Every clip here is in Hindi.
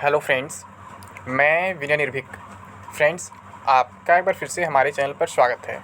हेलो फ्रेंड्स, मैं विनय निर्भीक। फ्रेंड्स, आपका एक बार फिर से हमारे चैनल पर स्वागत है।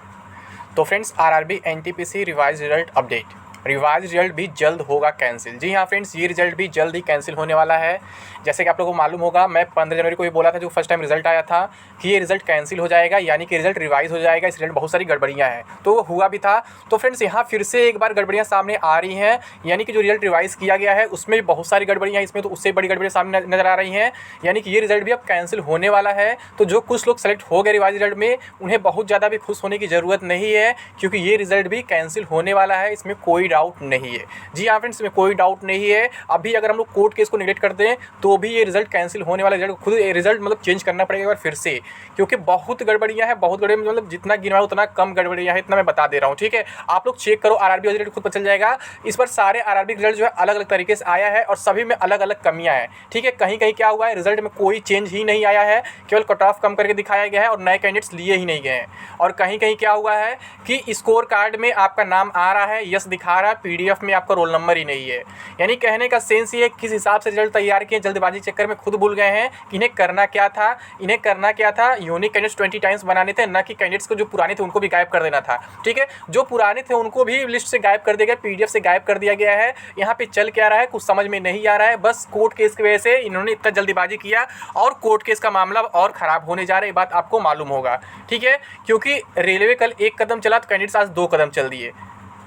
तो friends, RRB NTPC revise result update. Revise result भी जल्द होगा कैंसिल। जी हाँ फ्रेंड्स, ये रिजल्ट भी जल्द ही कैंसिल होने वाला है। जैसे कि आप लोगों को मालूम होगा, मैं 15 जनवरी को ये बोला था, जो फर्स्ट टाइम रिजल्ट आया था, कि ये रिजल्ट कैंसिल हो जाएगा, यानी कि रिजल्ट रिवाइज हो जाएगा। इस रिजल्ट बहुत सारी गड़बड़ियाँ हैं, तो वो हुआ भी था। तो फ्रेंड्स, यहाँ फिर से एक बार गड़बड़ियाँ सामने आ रही हैं, यानी कि जो रिजल्ट रिवाइज किया गया है उसमें भी बहुत सारी गड़बड़ियाँ, इसमें तो उससे बड़ी गड़बड़ियाँ सामने नजर आ रही हैं। यानी कि ये रिजल्ट भी अब कैंसिल होने वाला है। तो जो कुछ लोग सेलेक्ट हो गए रिवाइज रिजल्ट में, उन्हें बहुत ज़्यादा भी खुश होने की ज़रूरत नहीं है, क्योंकि ये रिजल्ट भी कैंसिल होने वाला है, इसमें कोई डाउट नहीं है। जी हाँ फ्रेंड्स, इसमें कोई डाउट नहीं है। अभी अगर हम लोग कोर्ट केस को निगलेक्ट करते हैं तो भी ये रिजल्ट कैंसिल होने वाला, रिजल्ट खुद रिजल्ट मतलब चेंज करना पड़ेगा एक बार फिर से, क्योंकि बहुत गड़बड़ियाँ हैं। बहुत गड़बड़ी मतलब जितना गिनवाओ उतना कम गड़बड़ियाँ हैं, इतना मैं बता दे रहा हूँ। ठीक है, आप लोग चेक करो, आरआरबी रिजल्ट खुद पता चल जाएगा। इस पर सारे आरआरबी रिजल्ट जो है अलग अलग तरीके से आया है और सभी में अलग अलग कमियाँ हैं। ठीक है, कहीं कहीं क्या हुआ है, रिजल्ट में कोई चेंज ही नहीं आया है, केवल कट ऑफ कम करके दिखाया गया है और नए कैंडिडेट्स लिए ही नहीं गए हैं। और कहीं कहीं क्या हुआ है कि स्कोर कार्ड में आपका नाम आ रहा है, यस दिखा रहा है, पीडीएफ में आपका रोल नंबर ही नहीं है। यानी कहने का सेंस ये है, किस हिसाब से रिजल्ट तैयार किए, जल्दबाजी चक्कर में खुद भूल गए हैं कि इन्हें करना क्या था। इन्हें करना क्या था, यूनिक कैंडिडेट्स 20 टाइम्स बनाने थे, ना कि कैंडिडेट्स को जो पुराने थे उनको भी गायब कर देना था। ठीक है, जो पुराने थे उनको भी लिस्ट से गायब कर दिया गया, पीडीएफ से गायब कर दिया गया है। यहाँ पे चल क्या रहा है कुछ समझ में नहीं आ रहा है। बस कोर्ट केस की वजह से इन्होंने इतना जल्दीबाजी किया और कोर्ट केस का मामला और ख़राब होने जा रहा है, ये बात आपको मालूम होगा। ठीक है, क्योंकि रेलवे कल एक कदम चला तो कैंडिडेट्स आज 2 कदम चल दिए।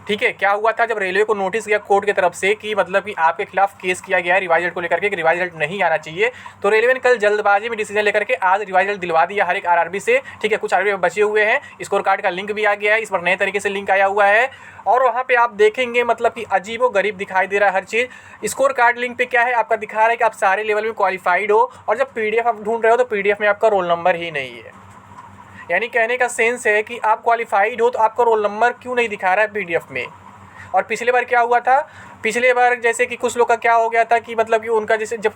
ठीक है, क्या हुआ था, जब रेलवे को नोटिस गया कोर्ट की तरफ से कि मतलब कि आपके खिलाफ केस किया गया है रिवाइज रिजल्ट को लेकर के, कि रिवाइज रिजल्ट नहीं आना चाहिए, तो रेलवे ने कल जल्दबाजी में डिसीजन लेकर के आज रिवाइज रिजल्ट दिलवा दिया हर एक आरआरबी से। ठीक है, कुछ आरआरबी बचे हुए हैं, स्कोर कार्ड का लिंक भी आ गया है, इस पर नए तरीके से लिंक आया हुआ है। और वहाँ पे आप देखेंगे मतलब कि अजीबो गरीब दिखाई दे रहा है हर चीज़। स्कोर कार्ड लिंक पे क्या है, आपका दिखा रहा है कि आप सारे लेवल में क्वालिफाइड हो, और जब पीडीएफ आप ढूंढ रहे हो तो पीडीएफ में आपका रोल नंबर ही नहीं है। यानी कहने का सेंस है कि आप क्वालिफाइड हो तो आपका रोल नंबर क्यों नहीं दिखा रहा है पीडीएफ में। और पिछले बार क्या हुआ था, पिछले बार जैसे कि कुछ लोग का क्या हो गया था कि मतलब कि उनका जैसे जब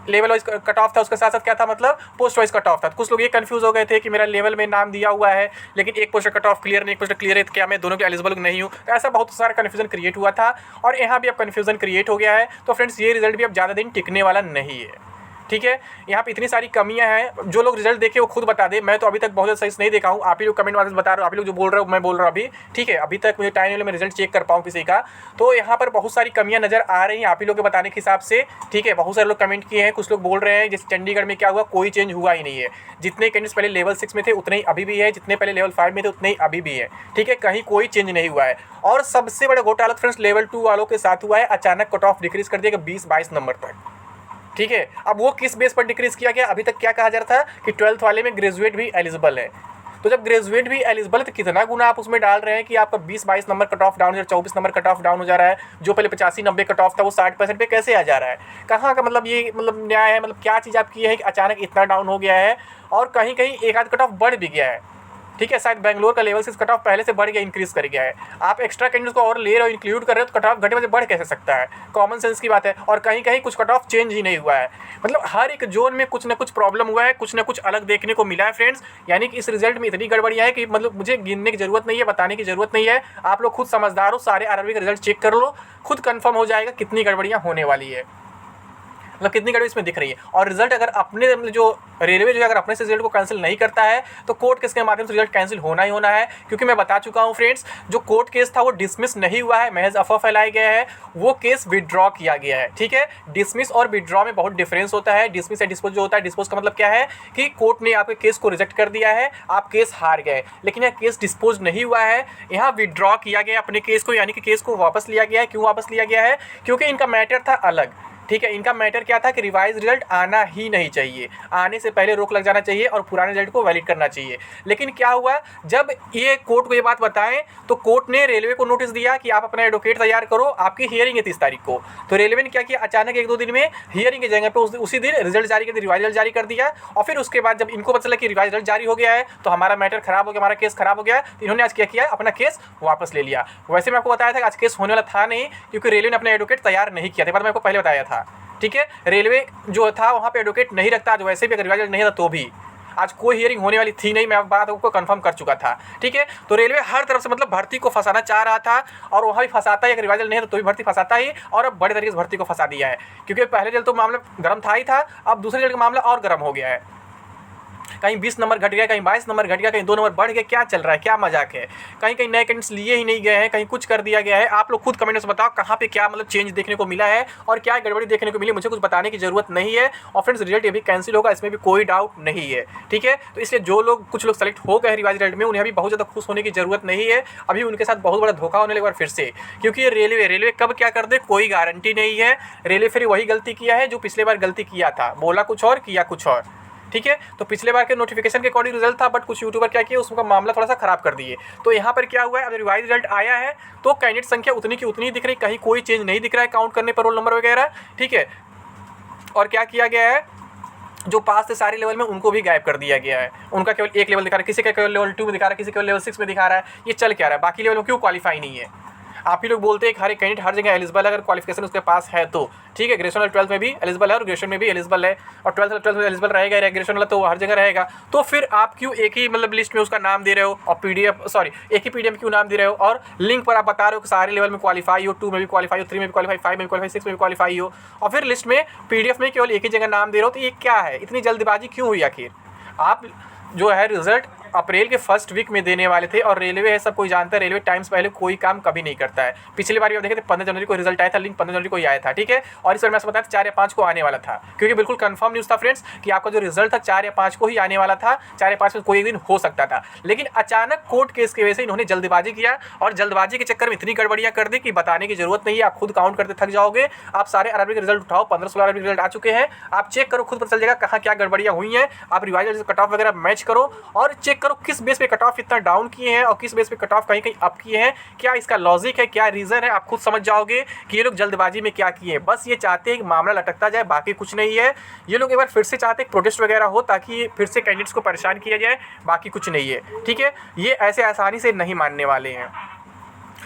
लेवल वाइज कट ऑफ था, उसके साथ साथ क्या था, मतलब पोस्ट वाइज कट ऑफ था। कुछ लोग ये कंफ्यूज हो गए थे कि मेरा लेवल में नाम दिया हुआ है लेकिन एक पोस्ट कट ऑफ क्लियर नहीं, एक पोस्ट क्लियर है, तो क्या मैं दोनों के एलिजिबल नहीं हूँ। तो ऐसा बहुत सारा कन्फ्यूजन क्रिएट हुआ था और यहाँ भी अब कन्फ्यूजन क्रिएट हो गया है। तो फ्रेंड्स, ये रिजल्ट भी अब ज़्यादा दिन टिकने वाला नहीं है। ठीक है, यहाँ पे इतनी सारी कमियां हैं, जो लोग रिजल्ट देखे वो खुद बता दे। मैं तो अभी तक बहुत ज़्यादा सही नहीं देखा हूँ, आप ही लोग कमेंट वाले बता रहे हो, आप ही लोग जो बोल रहे हो मैं बोल रहा हूँ अभी। ठीक है, अभी तक मुझे टाइम नहीं मिला मैं रिजल्ट चेक कर पाऊँ किसी का। तो यहाँ पर बहुत सारी कमियां नज़र आ रही हैं आप ही लोग के बताने के हिसाब से। ठीक है, बहुत सारे लोग कमेंट किए हैं, कुछ लोग बोल रहे हैं जैसे चंडीगढ़ में क्या हुआ, कोई चेंज हुआ ही नहीं है। जितने कैंडिडेट्स पहले लेवल 6 में थे उतने ही अभी भी है, जितने पहले लेवल 5 में थे उतने ही अभी भी है। ठीक है, कहीं कोई चेंज नहीं हुआ है। और सबसे बड़ा घोटाला फ्रेंड्स लेवल 2 वालों के साथ हुआ है, अचानक कट ऑफ डिक्रीज कर दिया 20-22 नंबर तक। ठीक है, अब वो किस बेस पर डिक्रीज़ किया गया, अभी तक क्या कहा जा रहा था कि 12th वाले में ग्रेजुएट भी एलिजिबल है। तो जब ग्रेजुएट भी एलिजिबल है तो कितना गुना आप उसमें डाल रहे हैं कि आपका 20-22 नंबर कट ऑफ डाउन हो जा रहा है, 24 नंबर कट ऑफ डाउन हो जा रहा है। जो पहले 85-90 कट ऑफ था वो 60% पे कैसे आ जा रहा है, कहाँ का मतलब ये मतलब न्याय है, मतलब क्या चीज़ आपकी है कि अचानक इतना डाउन हो गया है। और कहीं कहीं एक आध कट ऑफ बढ़ भी गया है। ठीक है, शायद बेंगलोर का लेवल 6 कट ऑफ पहले से बढ़ गया, इंक्रीज कर गया है। आप एक्स्ट्रा कैंडिडेट्स को और ले रहे हो, इंक्लूड कर रहे हो, तो कट ऑफ घटे में बढ़ कैसे सकता है, कॉमन सेंस की बात है। और कहीं कहीं कुछ कट ऑफ चेंज ही नहीं हुआ है, मतलब हर एक जोन में कुछ ना कुछ प्रॉब्लम हुआ है, कुछ ना कुछ अलग देखने को मिला है फ्रेंड्स। यानी कि इस रिजल्ट में इतनी गड़बड़ियाँ है कि मतलब मुझे गिनने की जरूरत नहीं है, बताने की जरूरत नहीं है। आप लोग खुद समझदार हो, सारे आरआरबी का रिजल्ट चेक कर लो, खुद कंफर्म हो जाएगा कितनी गड़बड़ियाँ होने वाली है, मतलब कितनी गड़बड़ी इसमें दिख रही है। और रिजल्ट अगर अपने जो रेलवे जो है अगर अपने से रिजल्ट को कैंसिल नहीं करता है तो कोर्ट केस के माध्यम से रिजल्ट कैंसिल होना ही होना है। क्योंकि मैं बता चुका हूँ फ्रेंड्स, जो कोर्ट केस था वो डिसमिस नहीं हुआ है, महज अफवाह फैलाया गया है, वो केस विड्रॉ किया गया है। ठीक है, डिसमिस और विड्रॉ में बहुत डिफरेंस होता है। डिसमिस या डिस्पोज जो होता है, डिस्पोज का मतलब क्या है कि कोर्ट ने आपके केस को रिजेक्ट कर दिया है, आप केस हार गए, लेकिन यह केस डिस्पोज नहीं हुआ है, यहाँ विड्रॉ किया गया अपने केस को, यानी कि केस को वापस लिया गया है। क्यों वापस लिया गया है, क्योंकि इनका मैटर था अलग। ठीक है, इनका मैटर क्या था कि रिवाइज रिजल्ट आना ही नहीं चाहिए, आने से पहले रोक लग जाना चाहिए और पुराने रिजल्ट को वैलिड करना चाहिए। लेकिन क्या हुआ, जब ये कोर्ट को ये बात बताएं तो कोर्ट ने रेलवे को नोटिस दिया कि आप अपना एडवोकेट तैयार करो, आपकी हियरिंग है 30 तारीख को। तो रेलवे ने क्या किया, अचानक 1-2 दिन में हियरिंग की जगह पे उसी दिन रिजल्ट जारी कर दिया, रिवाइज रिजल्ट जारी कर दिया। और फिर उसके बाद जब इनको पता चला कि रिवाइज रिजल्ट जारी हो गया है तो हमारा मैटर खराब हो गया, हमारा केस खराब हो गया, तो इन्होंने आज क्या किया, अपना केस वापस ले लिया। वैसे मैं आपको बताया था कि आज केस होने वाला था नहीं, क्योंकि रेलवे ने अपना एडवोकेट तैयार नहीं किया था, बात मैं आपको पहले बताया था। ठीक है, रेलवे जो था वहाँ पे एडवोकेट नहीं रखता, आज वैसे भी अगर रिवाइज नहीं था तो भी आज कोई हियरिंग होने वाली थी नहीं, मैं बात आपको कंफर्म कर चुका था, ठीक है। तो रेलवे हर तरफ से मतलब भर्ती को फंसाना चाह रहा था और वहाँ भी फंसाता ही, अगर रिवाइजल नहीं है तो भी भर्ती फंसाता ही, और अब बड़े तरीके से भर्ती को फंसा दिया है। क्योंकि पहले जल तो मामला गर्म था ही था, अब दूसरे जल का मामला और गर्म हो गया है। कहीं 20 नंबर घट गया, कहीं 22 नंबर घट गया, कहीं 2 नंबर बढ़ गया, क्या चल रहा है, क्या मजाक है। कहीं कहीं नए कैंडिडेट्स लिए ही नहीं गए हैं, कहीं कुछ कर दिया गया है। आप लोग खुद कमेंट में बताओ कहाँ पे क्या मतलब चेंज देखने को मिला है और क्या गड़बड़ी देखने को मिली, मुझे कुछ बताने की जरूरत नहीं है। और फ्रेंड्स रिजल्ट अभी कैंसिल होगा, इसमें भी कोई डाउट नहीं है, ठीक है। तो इसलिए जो लोग कुछ लोग सेलेक्ट हो गए रिवाइज रिजल्ट में, उन्हें अभी बहुत ज़्यादा खुश होने की जरूरत नहीं है। अभी उनके साथ बहुत बड़ा धोखा होने लगा फिर से, क्योंकि ये रेलवे कब क्या कर दे कोई गारंटी नहीं है। रेलवे फिर वही गलती किया है जो पिछले बार गलती किया था, बोला कुछ और किया कुछ और, ठीक है। तो पिछले बार के नोटिफिकेशन के अकॉर्डिंग रिजल्ट था, बट कुछ यूट्यूबर क्या किए उसका मामला थोड़ा सा खराब कर दिए। तो यहाँ पर क्या हुआ है, अब रिवाइज रिजल्ट आया है तो कैंडिडेट संख्या उतनी की उतनी दिख रही, कहीं कोई चेंज नहीं दिख रहा है काउंट करने पर रोल नंबर वगैरह, ठीक है। और क्या किया गया है, जो पास थे सारे लेवल में उनको भी गायब कर दिया गया है। उनका केवल एक लेवल दिखा रहा है, किसी का केवल लेवल 2 में दिखा रहा है, किसी केवल लेवल 6 में दिखा रहा है। ये चल क्या रहा है, बाकी लेवल में क्यों क्वालिफाई नहीं है। आप ही लोग बोलते हैं कि हर एक कैंडिडेट हर जगह एलिजिबल है अगर क्वालिफिकेशन उसके पास है तो, ठीक है। ग्रेजुएशन 12th में भी एलिजिबल है और ग्रेजुएशन में भी एलिजिबल है, और 12th में एलिजिबल रहेगा, ग्रेजुएशन वाला तो हर जगह रहेगा। तो फिर आप क्यों एक ही मतलब लिस्ट में उसका नाम दे रहे हो और एक ही पीडीएफ क्यों नाम दे रहे हो, और लिंक पर आप बता रहे हो कि सारे लेवल में क्वालिफाई हो, 2 में भी क्वालिफाई हो, 3 में भी क्वालिफाई, 5 में भी क्वालिफाई, 6 में भी क्वालिफाई हो, और फिर लिस्ट में पीडीएफ में केवल एक ही जगह नाम दे रहे हो। तो ये क्या है, इतनी जल्दबाजी क्यों हुई आखिर। आप जो है रिजल्ट अप्रैल के फर्स्ट वीक में देने वाले थे, और रेलवे है सब कोई जानता है, रेलवे टाइम्स पहले कोई काम कभी नहीं करता है। पिछली बार भी आप देखे थे 15 जनवरी को रिजल्ट आया था, लिंक 15 जनवरी को ही आया था, ठीक है। और इस बार मैं आपको बताया 4 या 5 को आने वाला था, क्योंकि बिल्कुल कंफर्म न्यूज़ था फ्रेंड्स कि आपका जो रिजल्ट था 4 या 5 को ही आने वाला था। 4 या 5 में कोई एक दिन हो सकता था, लेकिन अचानक कोर्ट केस की वजह से इन्होंने जल्दबाजी किया, और जल्दबाजी के चक्कर में इतनी गड़बड़ियाँ कर दी कि बताने की जरूरत नहीं है। आप खुद काउंट करते थक जाओगे। आप सारे आरआरबी के रिजल्ट उठाओ, 15-16 आरआरबी रिजल्ट आ चुके हैं, आप चेक करो, खुद पता चल जाएगा कहाँ क्या गड़बड़ियाँ हुई हैं। आप रिवाइज कट ऑफ वगैरह मैच करो और चेक करो किस बेस पे कट ऑफ इतना डाउन किए हैं और किस बेस पे कट ऑफ कहीं कहीं अप किए हैं, क्या इसका लॉजिक है, क्या रीजन है। आप खुद समझ जाओगे कि ये लोग जल्दबाजी में क्या किए हैं। बस ये चाहते हैं कि मामला लटकता जाए, बाकी कुछ नहीं है। ये लोग एक बार फिर से चाहते हैं प्रोटेस्ट वगैरह हो ताकि फिर से कैंडिडेट्स को परेशान किया जाए, बाकी कुछ नहीं है, ठीक है। ये ऐसे आसानी से नहीं मानने वाले हैं।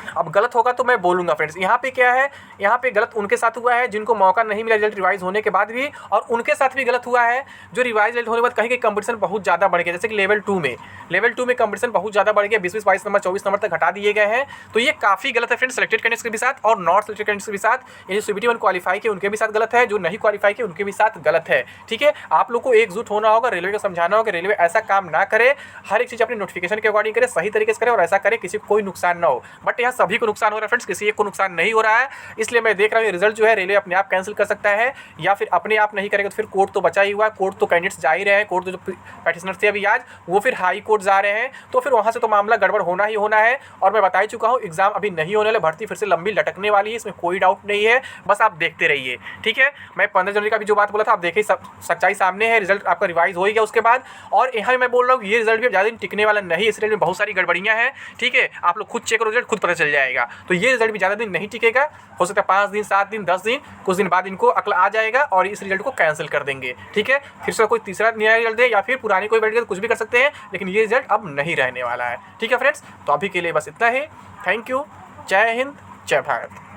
अब गलत होगा तो मैं बोलूँगा फ्रेंड्स। यहाँ पे क्या है, यहाँ पे गलत उनके साथ हुआ है जिनको मौका नहीं मिला रिजल्ट रिवाइज होने के बाद भी, और उनके साथ भी गलत हुआ है जो रिवाइज रिजल्ट होने के बाद कहीं कहीं कंपटीशन बहुत ज़्यादा बढ़ गया। जैसे कि लेवल 2 में कंपटीशन बहुत ज़्यादा बढ़ गया, 20-20, 22 नंबर, 24 नंबर तक घटा दिए गए हैं। तो ये काफ़ी गलत है फ्रेंड्स, सेलेक्टेड कैंडिडेट्स के भी साथ और नॉट सेलेक्टेड कैंडिडेट्स के भी साथ। ये जो CBT 1 क्वालिफाई के उनके भी साथ गलत है, जो नहीं क्वालिफाई के उनके भी साथ गलत है, ठीक है। आप लोग को एकजुट होना होगा, रेलवे को समझाना होगा, रेलवे ऐसा काम ना करे, हर एक चीज़ अपनी नोटिफिकेशन के अकॉर्डिंग करे, सही तरीके से करे और ऐसा करे किसी को कोई नुकसान ना हो। बट यहाँ सभी को नुकसान हो रहा है फ्रेंड्स, किसी एक को नुकसान नहीं हो रहा है। इसलिए मैं देख रहा हूँ रिजल्ट जो है रेलवे अपने आप कैंसिल कर सकता है, या फिर अपने आप नहीं करेगा तो फिर कोर्ट तो बचा ही हुआ है। कोर्ट तो कैंडिडेट्स जा ही रहे हैं, कोर्ट तो जो पैटिशनर थे अभी आज वो फिर हाई कोर्ट जा रहे हैं, तो फिर वहाँ से तो मामला गड़बड़ होना ही होना है। और मैं बता ही चुका हूँ एग्जाम अभी नहीं होने वाले, भर्ती फिर से लंबी लटकने वाली है, इसमें कोई डाउट नहीं है। बस आप देखते रहिए, ठीक है। मैं 15 जनवरी का भी जो बात बोला था, आप देखिए सच्चाई सामने है, रिजल्ट आपका रिवाइज हो गया उसके बाद। और यहाँ मैं बोल रहा हूँ ये रिजल्ट भी ज़्यादा दिन टिकने वाला नहीं, इस रिजल्ट में बहुत सारी गड़बड़ियाँ हैं, ठीक है। आप लोग खुद चेक करो, रिजल्ट खुद पता चल जाएगा। तो ये रिजल्ट भी ज़्यादा दिन नहीं टिकेगा, हो सकता है 5 दिन, 7 दिन, 10 दिन, कुछ दिन बाद इनको अकल आ जाएगा और इस रिजल्ट को कैंसिल कर देंगे, ठीक है। फिर से कोई तीसरा नया रिजल्ट दे या फिर पुरानी कोई बैठ गया तो कुछ भी कर सकते हैं, लेकिन ये रिजल्ट अब नहीं रहने वाला है, ठीक है फ्रेंड्स। तो अभी के लिए बस इतना ही। Thank you. जय हिंद, जय भारत।